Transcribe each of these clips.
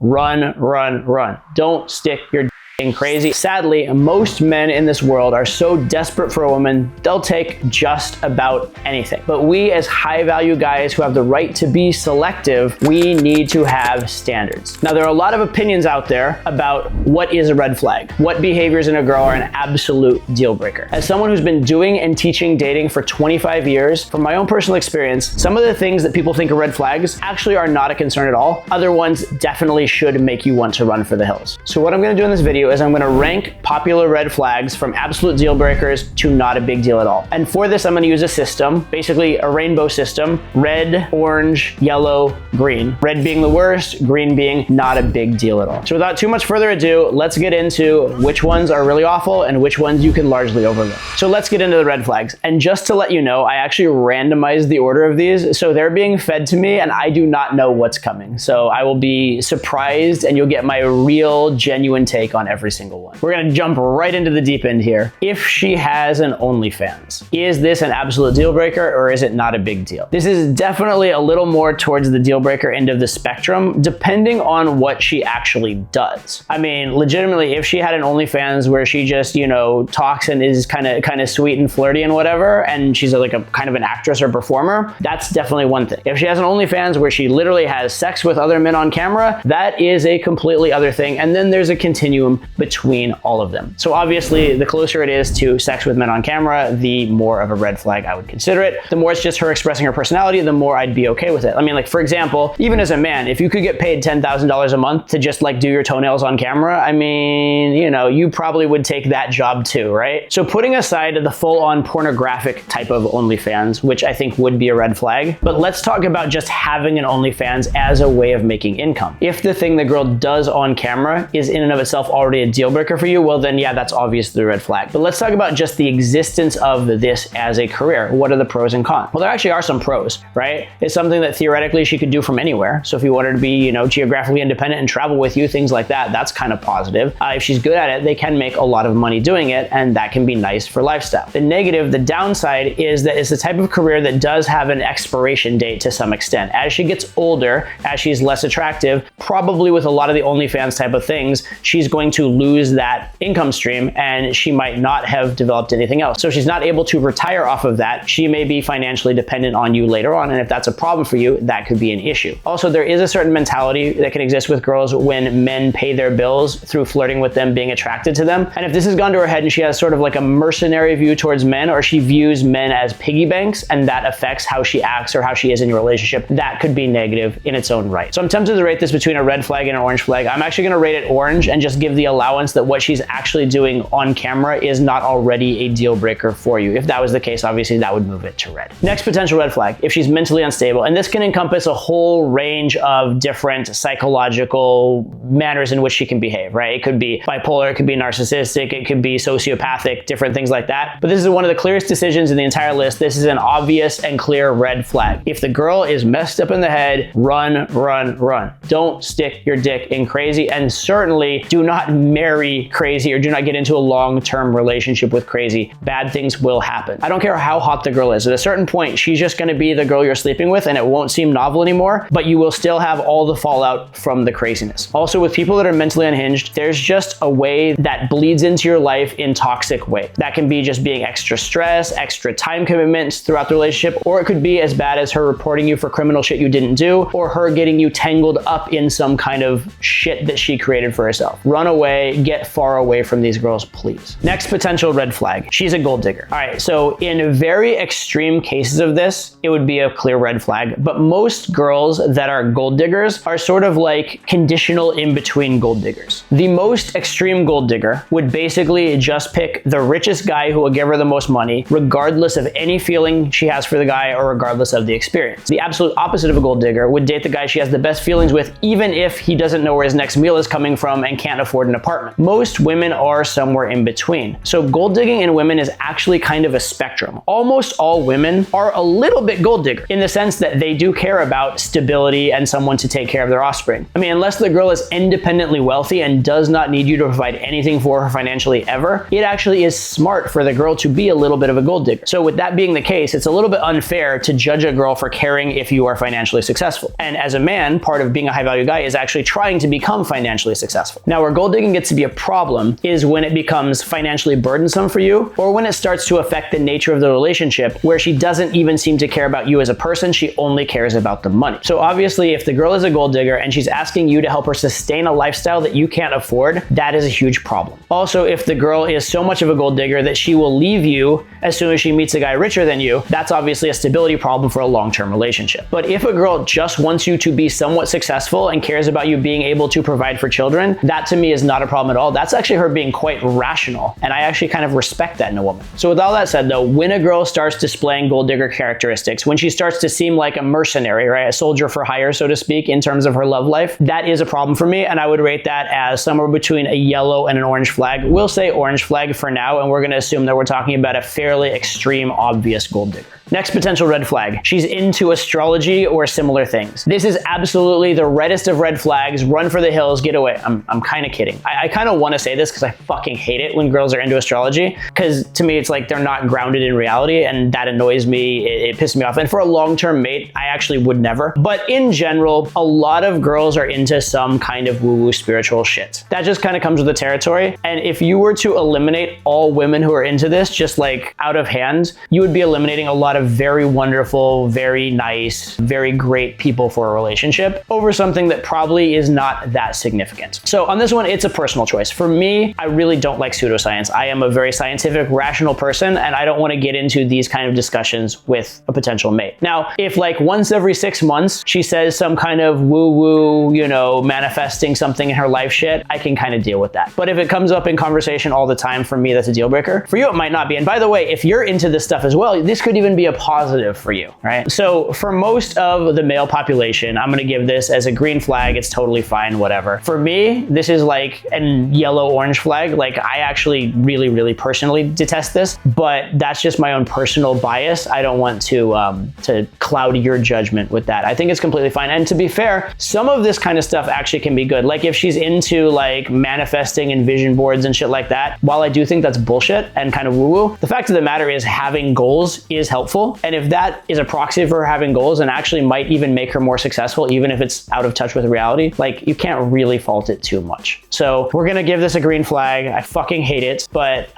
Run, run, run. Don't stick your crazy. Sadly, most men in this world are so desperate for a woman, they'll take just about anything. But we as high value guys who have the right to be selective, we need to have standards. Now, there are a lot of opinions out there about what is a red flag, what behaviors in a girl are an absolute deal breaker. As someone who's been doing and teaching dating for 25 years, from my own personal experience, some of the things that people think are red flags actually are not a concern at all. Other ones definitely should make you want to run for the hills. So what I'm gonna do in this video is I'm gonna rank popular red flags from absolute deal breakers to not a big deal at all. And for this, I'm gonna use a system, basically a rainbow system: red, orange, yellow, green. Red being the worst, green being not a big deal at all. So without too much further ado, let's get into which ones are really awful and which ones you can largely overlook. So let's get into the red flags. And just to let you know, I actually randomized the order of these, so they're being fed to me and I do not know what's coming. So I will be surprised and you'll get my real, genuine take on every single one. We're gonna jump right into the deep end here. If she has an OnlyFans, is this an absolute deal breaker or is it not a big deal? This is definitely a little more towards the deal breaker end of the spectrum, depending on what she actually does. I mean, legitimately, if she had an OnlyFans where she just, you know, talks and is kind of sweet and flirty and whatever, and she's like a kind of an actress or performer, that's definitely one thing. If she has an OnlyFans where she literally has sex with other men on camera, that is a completely other thing. And then there's a continuum between all of them. So obviously, the closer it is to sex with men on camera, the more of a red flag I would consider it. The more it's just her expressing her personality, the more I'd be okay with it. I mean, like, for example, even as a man, if you could get paid $10,000 a month to just like do your toenails on camera, I mean, you know, you probably would take that job too, right? So putting aside the full-on pornographic type of OnlyFans, which I think would be a red flag, but let's talk about just having an OnlyFans as a way of making income. If the thing the girl does on camera is in and of itself already a deal breaker for you, well then yeah, that's obviously a red flag. But let's talk about just the existence of this as a career. What are the pros and cons? Well, there actually are some pros, right? It's something that theoretically she could do from anywhere. So if you wanted to be, you know, geographically independent and travel with you, things like that, that's kind of positive. If she's good at it, they can make a lot of money doing it, and that can be nice for lifestyle. The negative, the downside, is that it's the type of career that does have an expiration date to some extent. As she gets older, as she's less attractive, probably with a lot of the OnlyFans type of things, she's going to lose that income stream and she might not have developed anything else. So if she's not able to retire off of that, she may be financially dependent on you later on. And if that's a problem for you, that could be an issue. Also, there is a certain mentality that can exist with girls when men pay their bills through flirting with them, being attracted to them. And if this has gone to her head and she has sort of like a mercenary view towards men, or she views men as piggy banks and that affects how she acts or how she is in your relationship, that could be negative in its own right. So I'm tempted to rate this between a red flag and an orange flag. I'm actually gonna rate it orange and just give the allowance that what she's actually doing on camera is not already a deal breaker for you. If that was the case, obviously that would move it to red. Next potential red flag, if she's mentally unstable, and this can encompass a whole range of different psychological manners in which she can behave, right? It could be bipolar, it could be narcissistic, it could be sociopathic, different things like that. But this is one of the clearest decisions in the entire list. This is an obvious and clear red flag. If the girl is messed up in the head, run, run, run. Don't stick your dick in crazy, and certainly do not marry crazy or do not get into a long-term relationship with crazy. Bad things will happen. I don't care how hot the girl is. At a certain point, she's just gonna be the girl you're sleeping with and it won't seem novel anymore, but you will still have all the fallout from the craziness. Also, with people that are mentally unhinged, there's just a way that bleeds into your life in toxic ways. That can be just being extra stress, extra time commitments throughout the relationship, or it could be as bad as her reporting you for criminal shit you didn't do, or her getting you tangled up in some kind of shit that she created for herself. Run away, get far away from these girls, please. Next potential red flag, she's a gold digger. All right, so in very extreme cases of this, it would be a clear red flag, but most girls that are gold diggers are sort of like conditional in between gold diggers. The most extreme gold digger would basically just pick the richest guy who will give her the most money, regardless of any feeling she has for the guy or regardless of the experience. The absolute opposite of a gold digger would date the guy she has the best feelings with, even if he doesn't know where his next meal is coming from and can't afford an apartment. Most women are somewhere in between. So gold digging in women is actually kind of a spectrum. Almost all women are a little bit gold digger in the sense that they do care about stability and someone to take care of their offspring. I mean, unless the girl is independently wealthy and does not need you to provide anything for her financially ever, it actually is smart for the girl to be a little bit of a gold digger. So with that being the case, it's a little bit unfair to judge a girl for caring if you are financially successful. And as a man, part of being a high value guy is actually trying to become financially successful. Now, where gold digging gets to be a problem is when it becomes financially burdensome for you, or when it starts to affect the nature of the relationship, where she doesn't even seem to care about you as a person, she only cares about the money. So obviously, if the girl is a gold digger and she's asking you to help her sustain a lifestyle that you can't afford, that is a huge problem. Also, if the girl is so much of a gold digger that she will leave you as soon as she meets a guy richer than you, that's obviously a stability problem for a long-term relationship. But if a girl just wants you to be somewhat successful and cares about you being able to provide for children, that to me is not a problem at all. That's actually her being quite rational, and I actually kind of respect that in a woman. So with all that said though, when a girl starts displaying gold digger characteristics, when she starts to seem like a mercenary, right, a soldier for hire, so to speak, in terms of her love life, that is a problem for me, and I would rate that as somewhere between a yellow and an orange flag. We'll say orange flag for now, and we're going to assume that we're talking about a fairly extreme, obvious gold digger. Next potential red flag, she's into astrology or similar things. This is absolutely the reddest of red flags. Run for the hills, get away. I'm kind of kidding. I kind of want to say this because I fucking hate it when girls are into astrology, because to me it's like they're not grounded in reality, and that annoys me. It pisses me off. And for a long-term mate, I actually would never. But in general, a lot of girls are into some kind of woo-woo spiritual shit. That just kind of comes with the territory. And if you were to eliminate all women who are into this, just like out of hand, you would be eliminating a lot of very wonderful, very nice, very great people for a relationship over something that probably is not that significant. So on this one, it's a personal choice. For me, I really don't like pseudoscience. I am a very scientific, rational person, and I don't want to get into these kind of discussions with a potential mate. Now, if like once every 6 months, she says some kind of woo-woo, you know, manifesting something in her life shit, I can kind of deal with that. But if it comes up in conversation all the time, for me, that's a deal breaker. For you, it might not be. And by the way, if you're into this stuff as well, this could even be a positive for you, right? So for most of the male population, I'm going to give this as a green flag. It's totally fine, whatever. For me, this is like a yellow-orange flag. Like I actually really, really personally detest this, but that's just my own personal bias. I don't want to cloud your judgment with that. I think it's completely fine. And to be fair, some of this kind of stuff actually can be good. Like if she's into like manifesting and vision boards and shit like that, while I do think that's bullshit and kind of woo-woo, the fact of the matter is having goals is helpful. And if that is a proxy for her having goals and actually might even make her more successful, even if it's out of touch with reality, like you can't really fault it too much. So we're gonna give this a green flag. I fucking hate it, but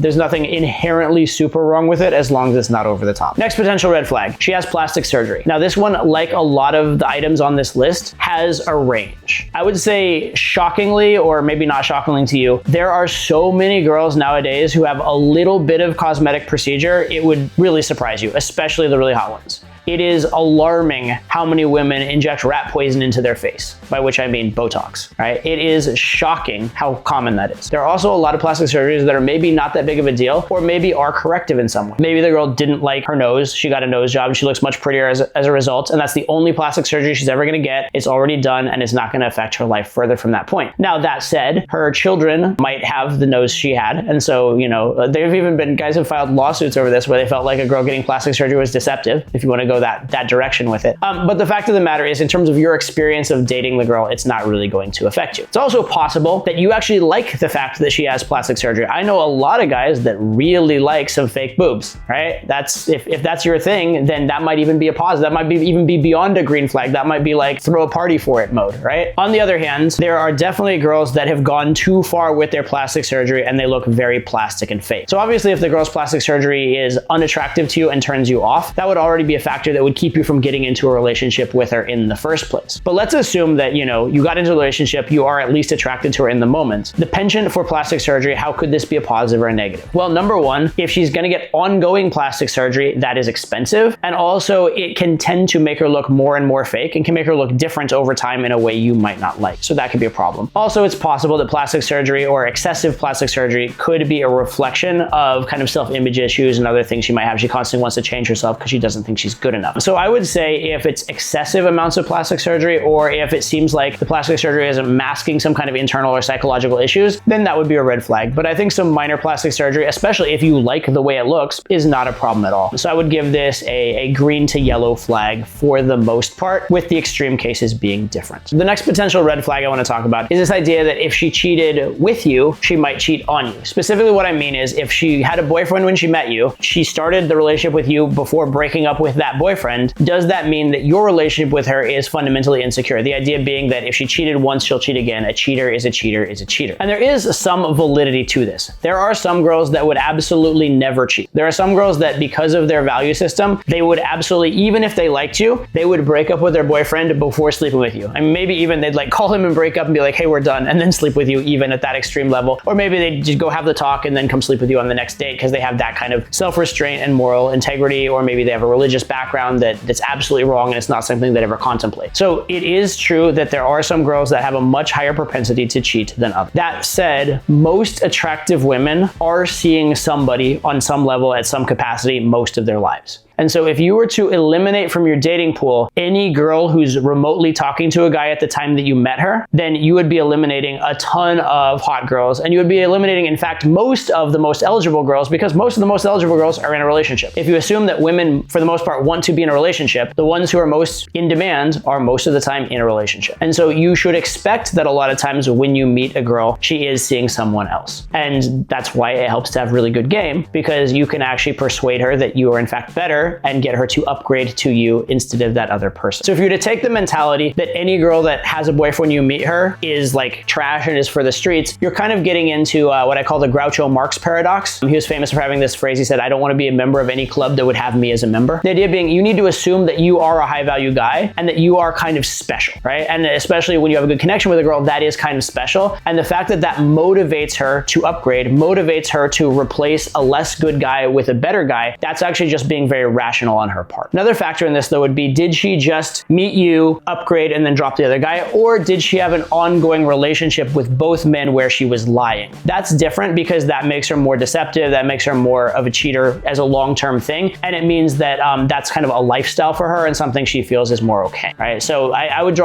there's nothing inherently super wrong with it as long as it's not over the top. Next potential red flag, she has plastic surgery. Now this one, like a lot of the items on this list, has a range. I would say shockingly, or maybe not shockingly to you, there are so many girls nowadays who have a little bit of cosmetic procedure, it would really surprise you, especially the really hot ones. It is alarming how many women inject rat poison into their face, by which I mean Botox, right? It is shocking how common that is. There are also a lot of plastic surgeries that are maybe not that big of a deal, or maybe are corrective in some way. Maybe the girl didn't like her nose, she got a nose job, and she looks much prettier as a result, and that's the only plastic surgery she's ever gonna get. It's already done, and it's not gonna affect her life further from that point. Now, that said, her children might have the nose she had, and so, you know, there have even been guys who filed lawsuits over this where they felt like a girl getting plastic surgery was deceptive, if you wanna go that direction with it. But the fact of the matter is, in terms of your experience of dating the girl, it's not really going to affect you. It's also possible that you actually like the fact that she has plastic surgery. I know a lot of guys that really like some fake boobs, right? That's if that's your thing, then that might even be a positive. That might even be beyond a green flag. That might be like throw a party for it mode, right? On the other hand, there are definitely girls that have gone too far with their plastic surgery and they look very plastic and fake. So obviously, if the girl's plastic surgery is unattractive to you and turns you off, that would already be a factor that would keep you from getting into a relationship with her in the first place. But let's assume that, you know, you got into a relationship, you are at least attracted to her in the moment. The penchant for plastic surgery, how could this be a positive or a negative? Well, number one, if she's gonna get ongoing plastic surgery, that is expensive. And also it can tend to make her look more and more fake and can make her look different over time in a way you might not like. So that could be a problem. Also, it's possible that plastic surgery or excessive plastic surgery could be a reflection of kind of self-image issues and other things she might have. She constantly wants to change herself because she doesn't think she's good good enough. So I would say if it's excessive amounts of plastic surgery, or if it seems like the plastic surgery is masking some kind of internal or psychological issues, then that would be a red flag. But I think some minor plastic surgery, especially if you like the way it looks, is not a problem at all. So I would give this a green to yellow flag for the most part, with the extreme cases being different. The next potential red flag I want to talk about is this idea that if she cheated with you, she might cheat on you. Specifically what I mean is, if she had a boyfriend when she met you, she started the relationship with you before breaking up with that boyfriend, does that mean that your relationship with her is fundamentally insecure? The idea being that if she cheated once, she'll cheat again. A cheater is a cheater is a cheater. And there is some validity to this. There are some girls that would absolutely never cheat. There are some girls that, because of their value system, they would absolutely, even if they liked you, they would break up with their boyfriend before sleeping with you. I mean, maybe even they'd like call him and break up and be like, hey, we're done, and then sleep with you, even at that extreme level. Or maybe they'd just go have the talk and then come sleep with you on the next date because they have that kind of self-restraint and moral integrity, or maybe they have a religious background that's absolutely wrong and it's not something they'd ever contemplate. So it is true that there are some girls that have a much higher propensity to cheat than others. That said, most attractive women are seeing somebody on some level at some capacity most of their lives. And so if you were to eliminate from your dating pool any girl who's remotely talking to a guy at the time that you met her, then you would be eliminating a ton of hot girls, and you would be eliminating, in fact, most of the most eligible girls, because most of the most eligible girls are in a relationship. If you assume that women, for the most part, want to be in a relationship, the ones who are most in demand are most of the time in a relationship. And so you should expect that a lot of times when you meet a girl, she is seeing someone else. And that's why it helps to have really good game, because you can actually persuade her that you are in fact better and get her to upgrade to you instead of that other person. So if you were to take the mentality that any girl that has a boyfriend when you meet her is like trash and is for the streets, you're kind of getting into what I call the Groucho Marx paradox. He was famous for having this phrase. He said, I don't want to be a member of any club that would have me as a member. The idea being, you need to assume that you are a high value guy and that you are kind of special, right? And especially when you have a good connection with a girl, that is kind of special. And the fact that that motivates her to upgrade, motivates her to replace a less good guy with a better guy, that's actually just being very rational on her part. Another factor in this, though, would be, did she just meet you, upgrade, and then drop the other guy? Or did she have an ongoing relationship with both men where she was lying? That's different, because that makes her more deceptive. That makes her more of a cheater as a long-term thing. And it means that that's kind of a lifestyle for her and something she feels is more okay, right? So I would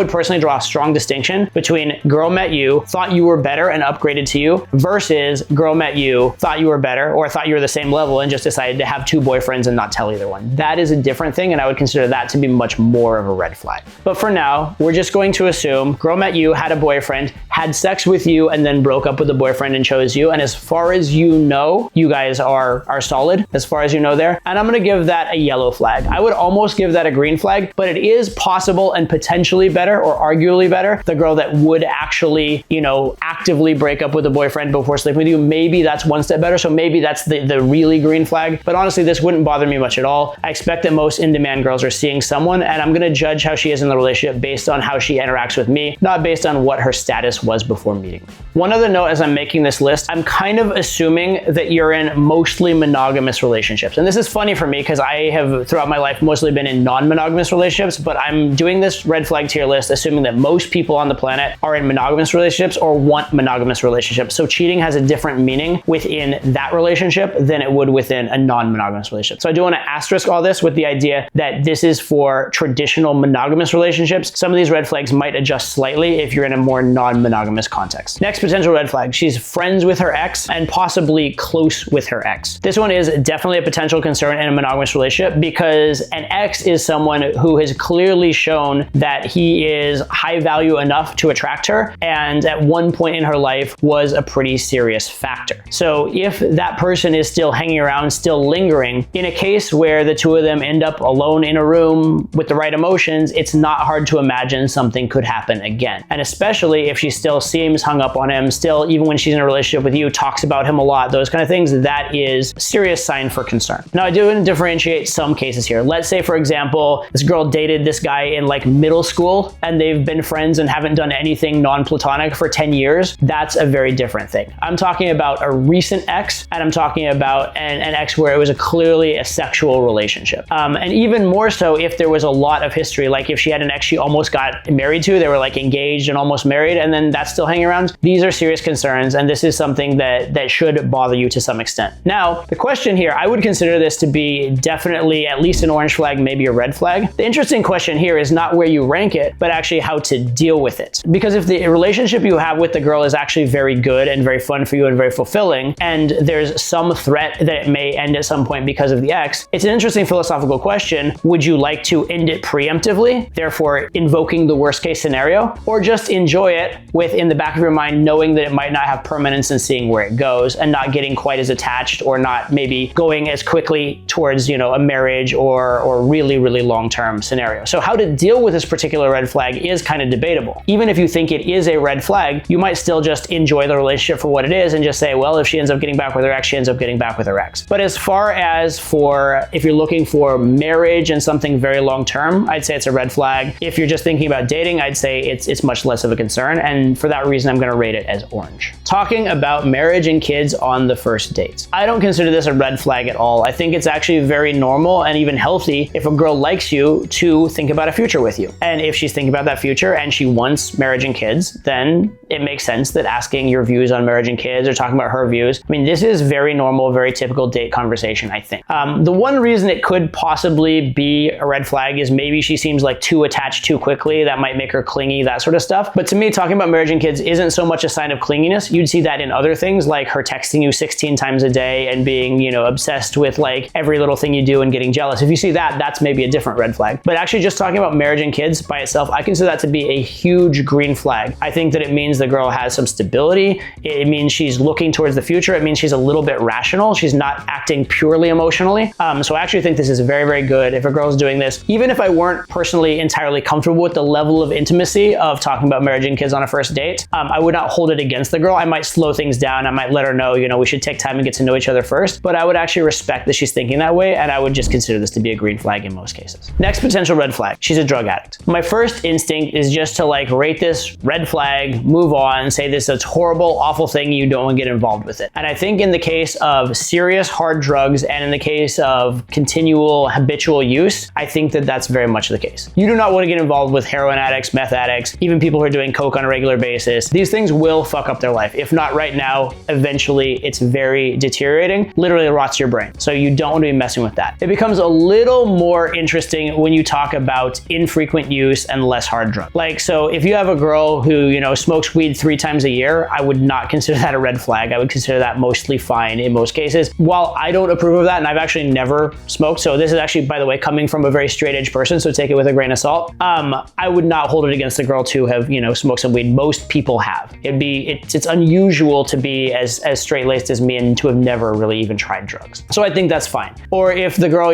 personally draw a strong distinction between girl met you, thought you were better and upgraded to you, versus girl met you, thought you were better or thought you were the same level and just decided to have two boyfriends and not tell either one. That is a different thing, and I would consider that to be much more of a red flag. But for now, we're just going to assume girl met you, had a boyfriend, had sex with you, and then broke up with the boyfriend and chose you. And as far as you know, you guys are solid, as far as you know there. And I'm gonna give that a yellow flag. I would almost give that a green flag, but it is possible and potentially better, or arguably better, the girl that would actually, actively break up with a boyfriend before sleeping with you. Maybe that's one step better. So maybe that's the really green flag. But honestly, this wouldn't bother me much at all. I expect that most in-demand girls are seeing someone, and I'm gonna judge how she is in the relationship based on how she interacts with me, not based on what her status was before meeting me. One other note as I'm making this list, I'm kind of assuming that you're in mostly monogamous relationships. And this is funny for me because I have throughout my life mostly been in non-monogamous relationships, but I'm doing this red flag tier list assuming that most people on the planet are in monogamous relationships or want monogamous relationships. So cheating has a different meaning within that relationship than it would within a non-monogamous relationship. So I do want to asterisk all this with the idea that this is for traditional monogamous relationships. Some of these red flags might adjust slightly if you're in a more non-monogamous context. Next potential red flag, she's friends with her ex and possibly close with her ex. This one is definitely a potential concern in a monogamous relationship, because an ex is someone who has clearly shown that he is high value enough to attract her, and at one point in her life was a pretty serious factor. So if that person is still hanging around, still lingering, in a case where the two of them end up alone in a room with the right emotions, it's not hard to imagine something could happen again. And especially if she still seems hung up on him, still, even when she's in a relationship with you, talks about him a lot, those kind of things, that is a serious sign for concern. Now, I do want to differentiate some cases here. Let's say, for example, this girl dated this guy in like middle school and they've been friends and haven't done anything non-platonic for 10 years. That's a very different thing. I'm talking about a recent ex, and I'm talking about an ex where it was clearly a sexual relationship. And even more so if there was a lot of history, like if she had an ex she almost got married to, they were like engaged and almost married, and then that's still hanging around, these are serious concerns, and this is something that should bother you to some extent. Now, the question here, I would consider this to be definitely at least an orange flag, maybe a red flag. The interesting question here is not where you rank it, but actually how to deal with it. Because if the relationship you have with the girl is actually very good and very fun for you and very fulfilling, and there's some threat that it may end at some point because of the ex, it's an interesting philosophical question. Would you like to end it preemptively, therefore invoking the worst case scenario, or just enjoy it with in the back of your mind knowing that it might not have permanence and seeing where it goes and not getting quite as attached or not maybe going as quickly towards, a marriage or really, really long-term scenario. So how to deal with this particular red flag is kind of debatable. Even if you think it is a red flag, you might still just enjoy the relationship for what it is and just say, well, if she ends up getting back with her ex, she ends up getting back with her ex. But as far as for if you're looking for marriage and something very long-term, I'd say it's a red flag. If you're just thinking about dating, I'd say it's much less of a concern. And for that reason, I'm going to rate it as orange. Talking about marriage and kids on the first date. I don't consider this a red flag at all. I think it's actually very normal and even healthy if a girl likes you to think about a future with you. And if she's thinking about that future and she wants marriage and kids, then it makes sense that asking your views on marriage and kids or talking about her views, I mean, this is very normal, very typical date conversation, I think. The one reason it could possibly be a red flag is maybe she seems like too attached too quickly. That might make her clingy, that sort of stuff. But to me, talking about marriage and kids isn't so much a sign of clinginess. You'd see that in other things like her texting you 16 times a day and being, obsessed with like every little thing you do and getting jealous. If you see that, that's maybe a different red flag. But actually just talking about marriage and kids by itself, I consider that to be a huge green flag. I think that it means the girl has some stability. It means she's looking towards the future. It means she's a little bit rational. She's not acting purely emotionally. So I actually think this is very, very good if a girl's doing this. Even if I weren't personally entirely comfortable with the level of intimacy of talking about marriage and kids on a first date, I would not hold it against the girl. I might slow things down. I might let her know, we should take time and get to know each other first. But I would actually respect that she's thinking that way, and I would just consider this to be a green flag in most cases. Next potential red flag, she's a drug addict. My first instinct is just to rate this red flag, move on, say this is a horrible, awful thing, you don't want to get involved with it. And I think in the case of serious hard drugs and in the case of continual habitual use, I think that that's very much the case. You do not want to get involved with heroin addicts, meth addicts, even people who are doing coke on a regular basis. These things will fuck up their life. If not right now, eventually it's very deteriorating, literally rots your brain. So you don't want to be messing with that. It becomes a little more interesting when you talk about infrequent use and less hard drugs. So if you have a girl who, smokes weed 3 times a year, I would not consider that a red flag. I would consider that mostly fine in most cases. While I don't approve of that, and I've actually never smoked, so this is actually, by the way, coming from a very straight edge person, so take it with a grain of salt. I would not hold it against the girl to have, smoked some weed. Most people have. It's unusual to be as straight-laced as me and to have never really even tried drugs. So I think that's fine. Or if the girl,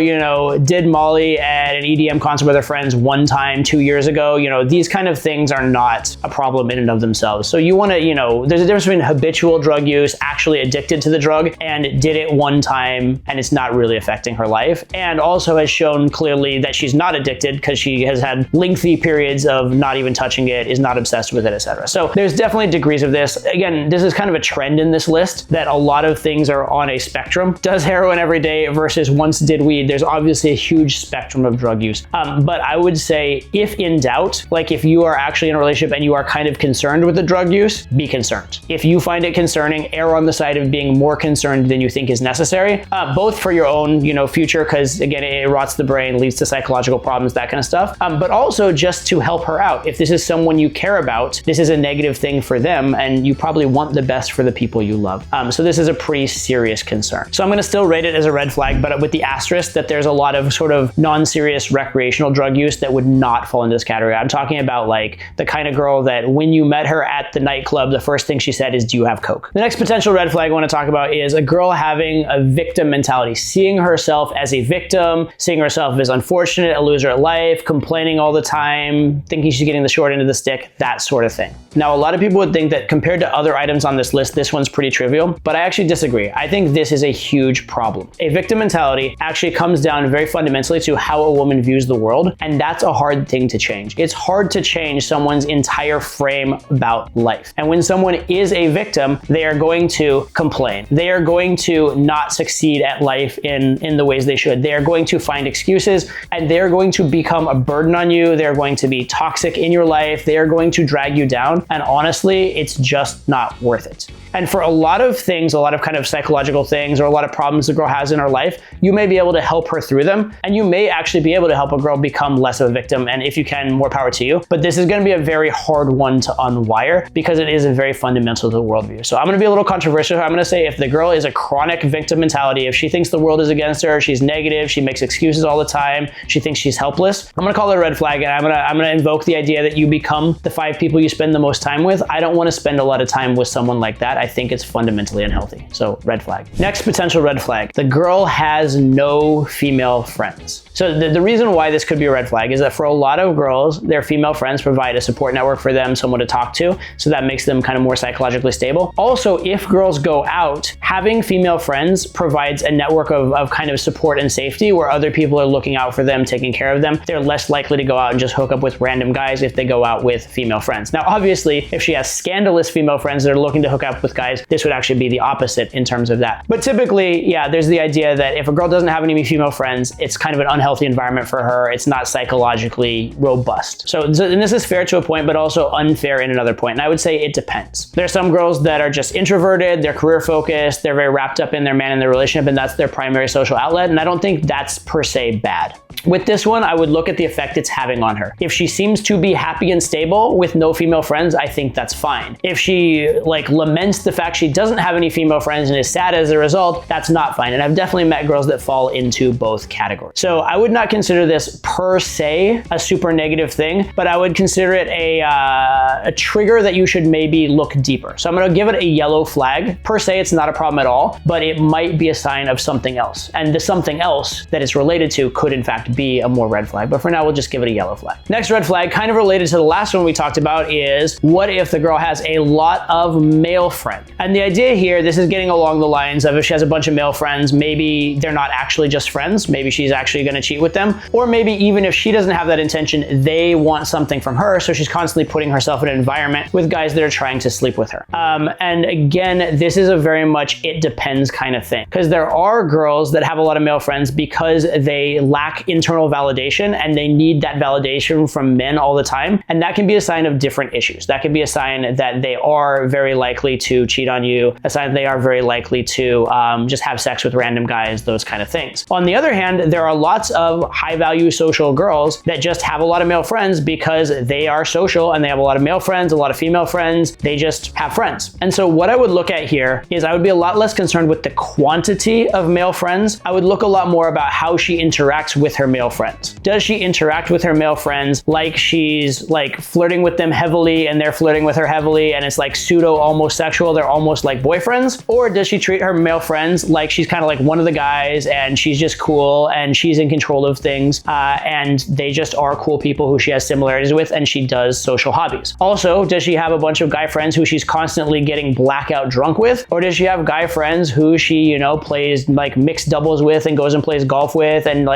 did Molly at an EDM concert with her friends 1 time 2 years ago, these kind of things are not a problem in and of themselves. So you want to, there's a difference between habitual drug use, actually addicted to the drug, and did it 1 time and it's not really affecting her life. And also has shown clearly that she's not addicted because she has had lengthy periods of not even touching it, is not obsessed with it, etc. So there's definitely degrees of this. Again, this is kind of a trend in this list that a lot of things are on a spectrum. Does heroin every day versus once did weed. There's obviously a huge spectrum of drug use. But I would say if in doubt, if you are actually in a relationship and you are kind of concerned with the drug use, be concerned. If you find it concerning, err on the side of being more concerned than you think is necessary, both for your own, future, because again, it rots the brain, leads to psychological problems, that kind of stuff. But also just to help her out. If this is someone you care about, this is a negative thing for them, and you probably want the best for the people you love. So this is a pretty serious concern. So I'm going to still rate it as a red flag, but with the asterisk that there's a lot of sort of non-serious recreational drug use that would not fall into this category. I'm talking about the kind of girl that when you met her at the nightclub, the first thing she said is, do you have coke? The next potential red flag I want to talk about is a girl having a victim mentality, seeing herself as a victim, seeing herself as unfortunate, a loser at life, complaining all the time, thinking she's getting the short end of the stick, that sort of thing. Now, a lot of people would think that compared to other items on this list, this one's pretty trivial, but I actually disagree. I think this is a huge problem. A victim mentality actually comes down very fundamentally to how a woman views the world, and that's a hard thing to change. It's hard to change someone's entire frame about life. And when someone is a victim, they are going to complain. They are going to not succeed at life in the ways they should. They are going to find excuses, and they're going to become a burden on you. They're going to be toxic in your life. They are going to drag you down. around. And honestly, it's just not worth it. And for a lot of things, a lot of kind of psychological things or a lot of problems the girl has in her life, you may be able to help her through them. And you may actually be able to help a girl become less of a victim. And if you can, more power to you. But this is going to be a very hard one to unwire because it is a very fundamental to the worldview. So I'm going to be a little controversial. I'm going to say if the girl is a chronic victim mentality, if she thinks the world is against her, she's negative, she makes excuses all the time, she thinks she's helpless, I'm going to call it a red flag. And I'm going to invoke the idea that you become the 5 people you spend the most time with. I don't want to spend a lot of time with someone like that. I think it's fundamentally unhealthy. So red flag. Next potential red flag. The girl has no female friends. So the reason why this could be a red flag is that for a lot of girls, their female friends provide a support network for them, someone to talk to. So that makes them kind of more psychologically stable. Also, if girls go out, having female friends provides a network of kind of support and safety where other people are looking out for them, taking care of them. They're less likely to go out and just hook up with random guys if they go out with female friends. Now, obviously, if she has scandalous female friends that are looking to hook up with guys, this would actually be the opposite in terms of that. But typically, yeah, there's the idea that if a girl doesn't have any female friends, it's kind of an unhealthy environment for her. It's not psychologically robust. So and this is fair to a point, but also unfair in another point. And I would say it depends. There are some girls that are just introverted, they're career focused, they're very wrapped up in their man and their relationship, and that's their primary social outlet. And I don't think that's per se bad. With this one, I would look at the effect it's having on her. If she seems to be happy and stable with no female friends, I think that's fine. If she laments the fact she doesn't have any female friends and is sad as a result, that's not fine. And I've definitely met girls that fall into both categories. So I would not consider this per se a super negative thing, but I would consider it a trigger that you should maybe look deeper. So I'm going to give it a yellow flag. Per se, it's not a problem at all, but it might be a sign of something else. And the something else that it's related to could in fact be a more red flag. But for now, we'll just give it a yellow flag. Next red flag, kind of related to the last one we talked about, is what if the girl has a lot of male friends? And the idea here, this is getting along the lines of if she has a bunch of male friends, maybe they're not actually just friends. Maybe she's actually going to cheat with them. Or maybe even if she doesn't have that intention, they want something from her. So she's constantly putting herself in an environment with guys that are trying to sleep with her. And again, this is a very much it depends kind of thing. Because there are girls that have a lot of male friends because they lack internal validation and they need that validation from men all the time. And that can be a sign of different issues. That could be a sign that they are very likely to cheat on you, a sign that they are very likely to just have sex with random guys, those kind of things. On the other hand, there are lots of high value social girls that just have a lot of male friends because they are social and they have a lot of male friends, a lot of female friends. They just have friends. And so what I would look at here is I would be a lot less concerned with the quantity of male friends. I would look a lot more about how she interacts with her male friends. Does she interact with her male friends like she's flirting with them heavily and they're flirting with her heavily and it's pseudo almost sexual, they're almost like boyfriends? Or does she treat her male friends like she's kind of like one of the guys and she's just cool and she's in control of things and they just are cool people who she has similarities with and she does social hobbies? Also, does she have a bunch of guy friends who she's constantly getting blackout drunk with? Or does she have guy friends who she, plays mixed doubles with and goes and plays golf with and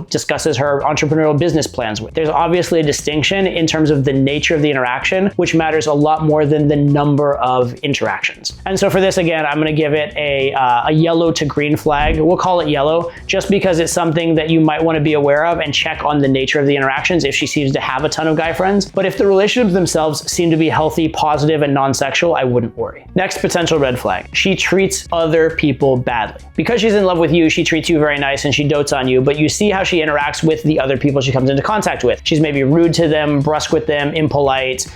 discusses her entrepreneurial business plans with? There's obviously a distinction in terms of the nature of the interaction, which matters a lot more than the number of interactions. And so for this, again, I'm going to give it a yellow to green flag. We'll call it yellow just because it's something that you might want to be aware of and check on the nature of the interactions if she seems to have a ton of guy friends. But if the relationships themselves seem to be healthy, positive, and non-sexual, I wouldn't worry. Next potential red flag. She treats other people badly. Because she's in love with you, she treats you very nice and she dotes on you, but you see how she interacts with the other people she comes into contact with. She's maybe rude to them, brusque with them, impolite,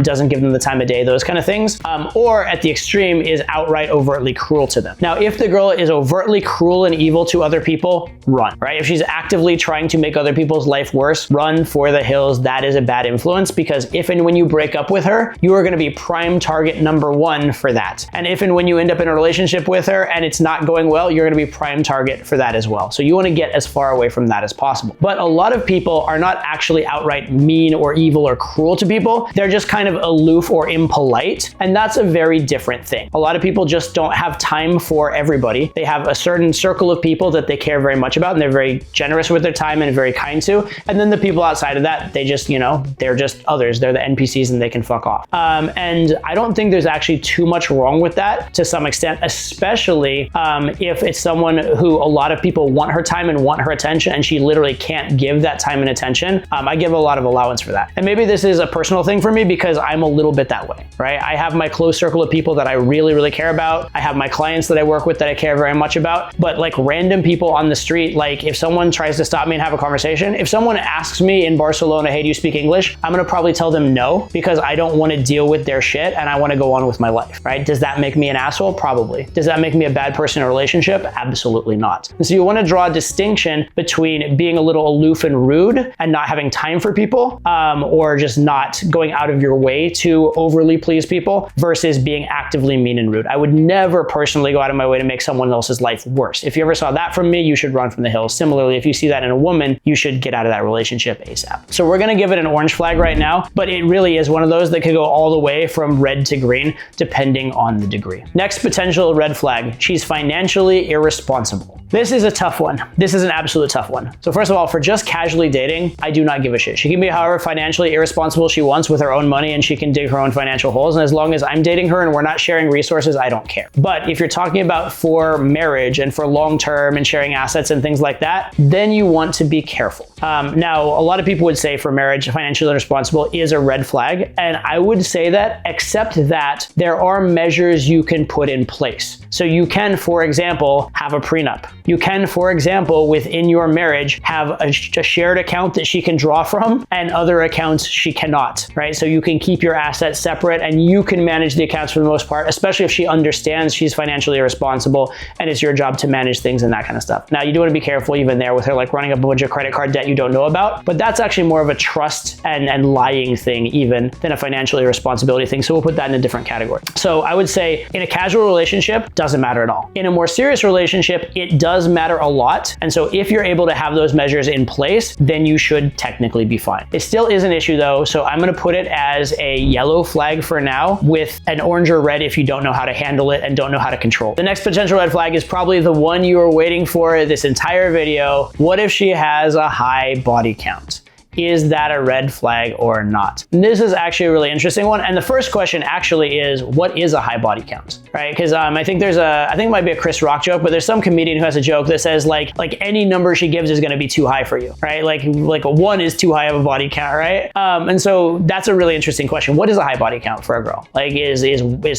doesn't give them the time of day, those kind of things. Or at the extreme is outright overtly cruel to them. Now, if the girl is overtly cruel and evil to other people, run, right? If she's actively trying to make other people's life worse, run for the hills. That is a bad influence because if and when you break up with her, you are going to be prime target number one for that. And if and when you end up in a relationship with her and it's not going well, you're going to be prime target for that as well. So you want to get as far away from that as possible. But a lot of people are not actually outright mean or evil or cruel to people. They're just kind of aloof or impolite. And that's a very different thing. A lot of people just don't have time for everybody. They have a certain circle of of people that they care very much about and they're very generous with their time and very kind to. And then the people outside of that, they just, you know, they're just others. They're the NPCs and they can fuck off. And I don't think there's actually too much wrong with that to some extent, especially if it's someone who a lot of people want her time and want her attention and she literally can't give that time and attention. I give a lot of allowance for that. And maybe this is a personal thing for me because I'm a little bit that way, right? I have my close circle of people that I really, really care about. I have my clients that I work with that I care very much about. But like random people on the street, like if someone tries to stop me and have a conversation, if someone asks me in Barcelona, hey, do you speak English? I'm gonna probably tell them no, because I don't want to deal with their shit and I want to go on with my life, right? Does that make me an asshole? Probably. Does that make me a bad person in a relationship? Absolutely not. And so you want to draw a distinction between being a little aloof and rude and not having time for people, or just not going out of your way to overly please people versus being actively mean and rude. I would never personally go out of my way to make someone else's life worse. If you ever saw that from me, you should run from the hills. Similarly, if you see that in a woman, you should get out of that relationship ASAP. So we're going to give it an orange flag right now, but it really is one of those that could go all the way from red to green, depending on the degree. Next potential red flag, she's financially irresponsible. This is a tough one. This is an absolute tough one. So first of all, for just casually dating, I do not give a shit. She can be however financially irresponsible she wants with her own money and she can dig her own financial holes. And as long as I'm dating her and we're not sharing resources, I don't care. But if you're talking about for marriage and for long-term and sharing assets and things like that, then you want to be careful. Now, a lot of people would say for marriage, financially irresponsible is a red flag. And I would say that, except that there are measures you can put in place. So you can, for example, have a prenup. You can, for example, within your marriage, have a shared account that she can draw from and other accounts she cannot, right? So you can keep your assets separate and you can manage the accounts for the most part, especially if she understands she's financially irresponsible and it's your job to manage things and that kind of stuff. Now, you do want to be careful even there with her like running up a bunch of credit card debt you don't know about, but that's actually more of a trust and lying thing even than a financial irresponsibility thing. So we'll put that in a different category. So I would say in a casual relationship, doesn't matter at all. In a more serious relationship, it does matter a lot. And so if you're able to have those measures in place, then you should technically be fine. It still is an issue though. So I'm going to put it as a yellow flag for now with an orange or red if you don't know how to handle it and don't know how to control it. The next potential red flag is probably the one you were waiting for this entire video. What if she has a high body count? Is that a red flag or not? And this is actually a really interesting one. And the first question actually is, what is a high body count, right? Because I think it might be a Chris Rock joke, but there's some comedian who has a joke that says like any number she gives is gonna be too high for you, right? Like a 1 is too high of a body count, right? And so that's a really interesting question. What is a high body count for a girl? Like is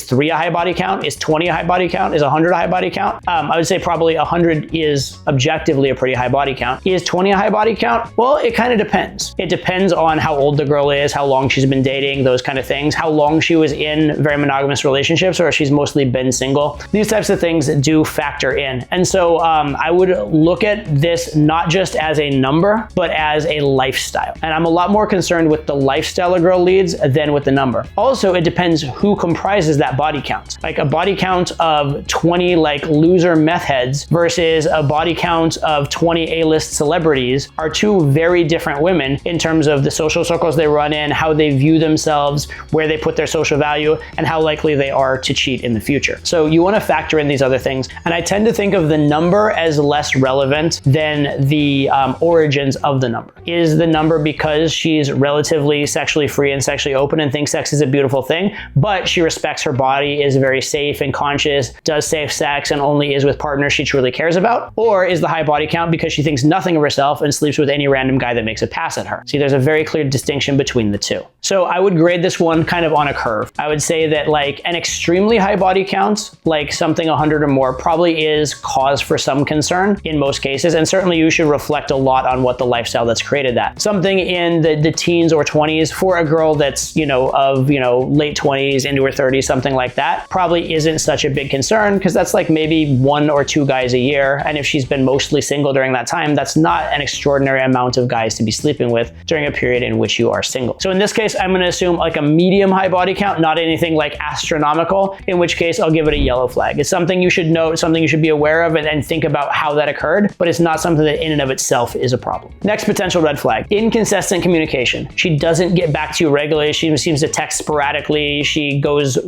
3 a high body count? Is 20 a high body count? Is 100 a high body count? I would say probably 100 is objectively a pretty high body count. Is 20 a high body count? Well, it kind of depends. It depends on how old the girl is, how long she's been dating, those kind of things, how long she was in very monogamous relationships, or if she's mostly been single. These types of things do factor in. And so I would look at this not just as a number, but as a lifestyle. And I'm a lot more concerned with the lifestyle a girl leads than with the number. Also, it depends who comprises that body count. Like a body count of 20 like loser meth heads versus a body count of 20 A-list celebrities are two very different women in terms of the social circles they run in, how they view themselves, where they put their social value, and how likely they are to cheat in the future. So you want to factor in these other things. And I tend to think of the number as less relevant than the origins of the number. Is the number because she's relatively sexually free and sexually open and thinks sex is a beautiful thing, but she respects her body, is very safe and conscious, does safe sex, and only is with partners she truly cares about? Or is the high body count because she thinks nothing of herself and sleeps with any random guy that makes a pass at her? See, there's a very clear distinction between the two. So I would grade this one kind of on a curve. I would say that like an extremely high body count, like something 100 or more, probably is cause for some concern in most cases. And certainly you should reflect a lot on what the lifestyle that's created that. Something in the teens or 20s for a girl that's, late 20s into her 30s, something like that, probably isn't such a big concern because that's like maybe 1 or 2 guys a year. And if she's been mostly single during that time, that's not an extraordinary amount of guys to be sleeping sleeping with during a period in which you are single. So in this case, I'm going to assume like a medium high body count, not anything like astronomical, in which case I'll give it a yellow flag. It's something you should note, something you should be aware of, and think about how that occurred, but it's not something that in and of itself is a problem. Next potential red flag, inconsistent communication. She doesn't get back to you regularly. She seems to text sporadically. She goes,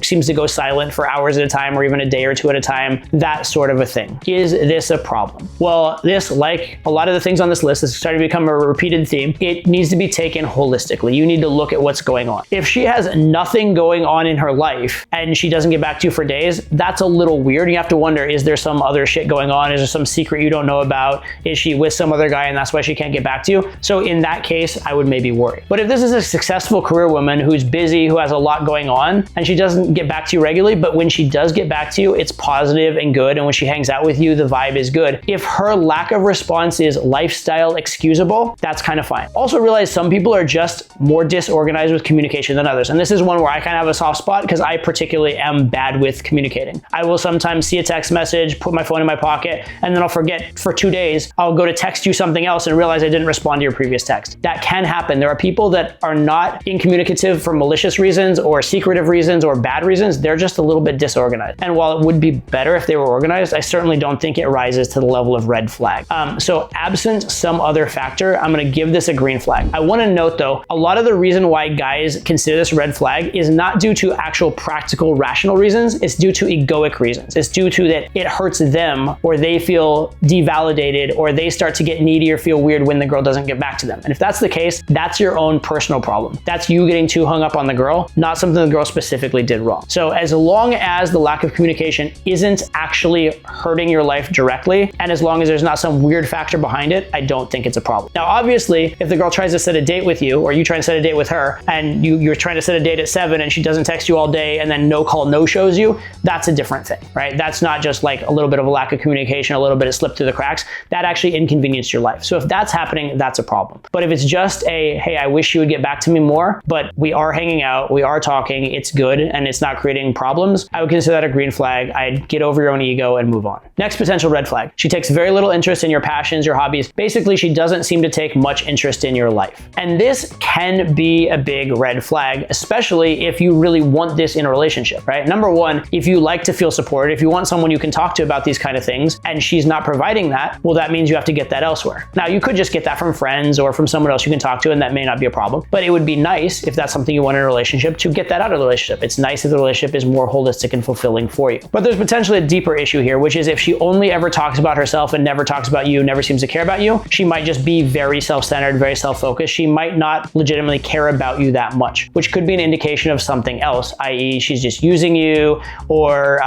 seems to go silent for hours at a time or even a day or two at a time, that sort of a thing. Is this a problem? Well, this, like a lot of the things on this list, is starting to become a repeated theme. It needs to be taken holistically. You need to look at what's going on. If she has nothing going on in her life and she doesn't get back to you for days, that's a little weird. You have to wonder, is there some other shit going on? Is there some secret you don't know about? Is she with some other guy and that's why she can't get back to you? So in that case, I would maybe worry. But if this is a successful career woman who's busy, who has a lot going on, and she doesn't get back to you regularly, but when she does get back to you, it's positive and good, and when she hangs out with you, the vibe is good. If her lack of response is lifestyle excusable, that's kind of fine. Also realize some people are just more disorganized with communication than others. And this is one where I kind of have a soft spot because I particularly am bad with communicating. I will sometimes see a text message, put my phone in my pocket, and then I'll forget for 2 days. I'll go to text you something else and realize I didn't respond to your previous text. That can happen. There are people that are not incommunicative for malicious reasons or secretive reasons or bad reasons. They're just a little bit disorganized. And while it would be better if they were organized, I certainly don't think it rises to the level of red flag. So absent some other factor, I'm going to give this a green flag. I want to note though, a lot of the reason why guys consider this red flag is not due to actual practical rational reasons. It's due to egoic reasons. It's due to that it hurts them, or they feel devalidated, or they start to get needy or feel weird when the girl doesn't get back to them. And if that's the case, that's your own personal problem. That's you getting too hung up on the girl, not something the girl specifically did wrong. So as long as the lack of communication isn't actually hurting your life directly, and as long as there's not some weird factor behind it, I don't think it's a problem. Now, obviously, if the girl tries to set a date with you, or you try to set a date with her, and you're trying to set a date at 7 and she doesn't text you all day and then no call, no shows you, that's a different thing, right? That's not just like a little bit of a lack of communication, a little bit of slip through the cracks. That actually inconvenienced your life. So if that's happening, that's a problem. But if it's just a, hey, I wish you would get back to me more, but we are hanging out, we are talking, it's good, and it's not creating problems, I would consider that a green flag. I'd get over your own ego and move on. Next potential red flag. She takes very little interest in your passions, your hobbies. Basically, she doesn't seem to take much interest in your life. And this can be a big red flag, especially if you really want this in a relationship, right? Number one, if you like to feel supported, if you want someone you can talk to about these kind of things, and she's not providing that, well, that means you have to get that elsewhere. Now, you could just get that from friends or from someone else you can talk to, and that may not be a problem, but it would be nice if that's something you want in a relationship to get that out of the relationship. It's nice if the relationship is more holistic and fulfilling for you. But there's potentially a deeper issue here, which is if she only ever talks about herself and never talks about you, never seems to care about you, she might just be very self-centered, very self-focused. She might not legitimately care about you that much, which could be an indication of something else, i.e. she's just using you, or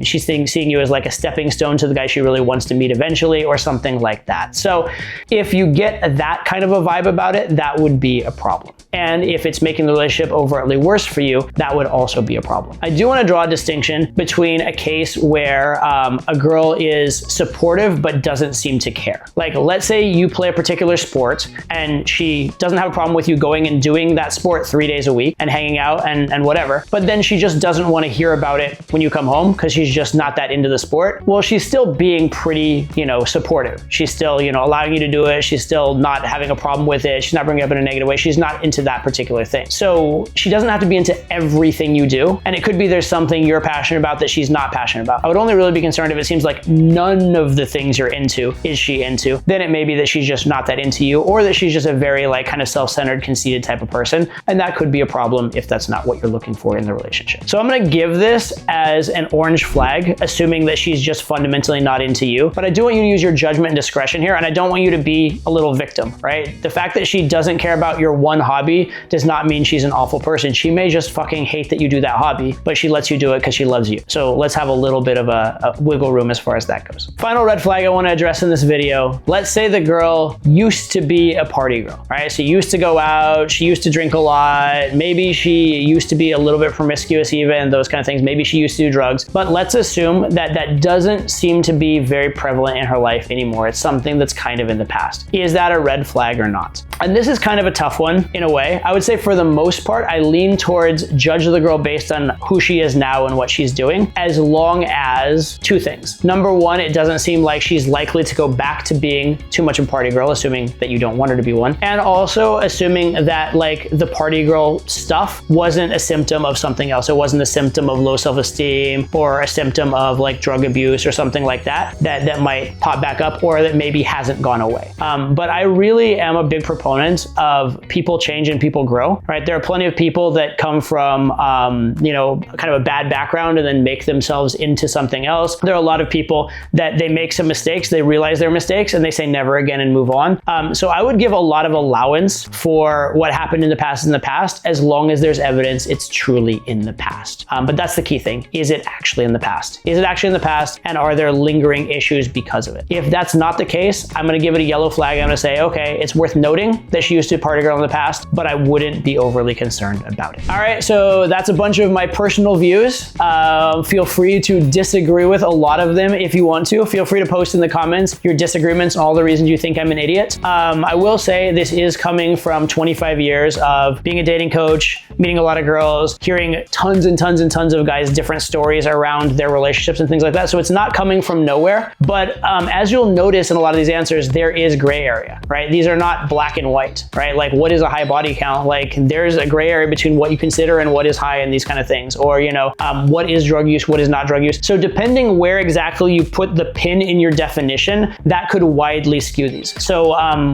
she's seeing you as like a stepping stone to the guy she really wants to meet eventually, or something like that. So if you get that kind of a vibe about it, that would be a problem. And if it's making the relationship overtly worse for you, that would also be a problem. I do want to draw a distinction between a case where a girl is supportive but doesn't seem to care. Like, let's say you play a particular sport and she doesn't have a problem with you going and doing that sport 3 days a week and hanging out and whatever, but then she just doesn't want to hear about it when you come home because she's just not that into the sport. Well, she's still being pretty, supportive. She's still, allowing you to do it. She's still not having a problem with it. She's not bringing it up in a negative way. She's not into that particular thing. So she doesn't have to be into everything you do. And it could be there's something you're passionate about that she's not passionate about. I would only really be concerned if it seems like none of the things you're into is she into. Then it may be that she's just not that into you, or that she's just a very kind of self-centered, conceited type of person. And that could be a problem if that's not what you're looking for in the relationship. So I'm going to give this as an orange flag, assuming that she's just fundamentally not into you. But I do want you to use your judgment and discretion here. And I don't want you to be a little victim, right? The fact that she doesn't care about your one hobby does not mean she's an awful person. She may just fucking hate that you do that hobby, but she lets you do it because she loves you. So let's have a little bit of a wiggle room as far as that goes. Final red flag I want to address in this video. Let's say the girl used to be a party girl, right? She used to go out, she used to drink a lot, maybe she used to be a little bit promiscuous even, those kind of things. Maybe she used to do drugs, but let's assume that that doesn't seem to be very prevalent in her life anymore. It's something that's kind of in the past. Is that a red flag or not? And this is kind of a tough one in a way. I would say for the most part, I lean towards judge the girl based on who she is now and what she's doing, as long as two things. Number one, it doesn't seem like she's likely to go back to being too much of a party girl, assuming that you don't don't want her to be one. And also assuming that like the party girl stuff wasn't a symptom of something else. It wasn't a symptom of low self-esteem or a symptom of like drug abuse or something like that might pop back up, or that maybe hasn't gone away. But I really am a big proponent of people change and people grow, right? There are plenty of people that come from, you know, kind of a bad background and then make themselves into something else. There are a lot of people that they make some mistakes, they realize their mistakes, and they say never again and move on. So I would give a lot of allowance for what happened in the past, as long as there's evidence it's truly in the past. But that's the key thing. Is it actually in the past? Is it actually in the past? And are there lingering issues because of it? If that's not the case, I'm going to give it a yellow flag. I'm going to say, okay, it's worth noting that she used to party girl in the past, but I wouldn't be overly concerned about it. All right, so that's a bunch of my personal views. Feel free to disagree with a lot of them if you want to. Feel free to post in the comments your disagreements and all the reasons you think I'm an idiot. I will say this is coming from 25 years of being a dating coach, meeting a lot of girls, hearing tons and tons and tons of guys' different stories around their relationships and things like that. So it's not coming from nowhere, but as you'll notice in a lot of these answers, there is gray area, right? These are not black and white, right? Like what is a high body count? Like there's a gray area between what you consider and what is high in these kind of things. Or, you know, what is drug use, what is not drug use. So depending where exactly you put the pin in your definition, that could widely skew these. So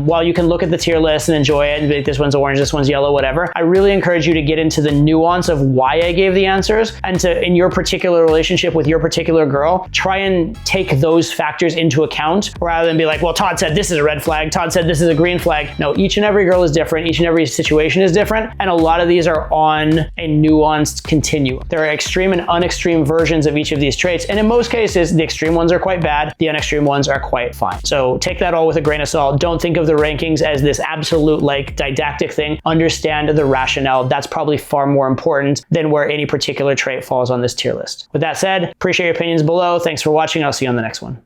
while you can look at the tier list and enjoy it and be like, this one's orange, this one's yellow, whatever, I really encourage you to get into the nuance of why I gave the answers, and to, in your particular relationship with your particular girl, try and take those factors into account, rather than be like, well, Todd said this is a red flag, Todd said this is a green flag. No, each and every girl is different, each and every situation is different, and a lot of these are on a nuanced continuum. There are extreme and unextreme versions of each of these traits, and in most cases, the extreme ones are quite bad, the unextreme ones are quite fine. So take that all with a grain of salt. Don't think of the rankings as this absolute like didactic thing. Understand the rationale. That's probably far more important than where any particular trait falls on this tier list. With that said, appreciate your opinions below. Thanks for watching. I'll see you on the next one.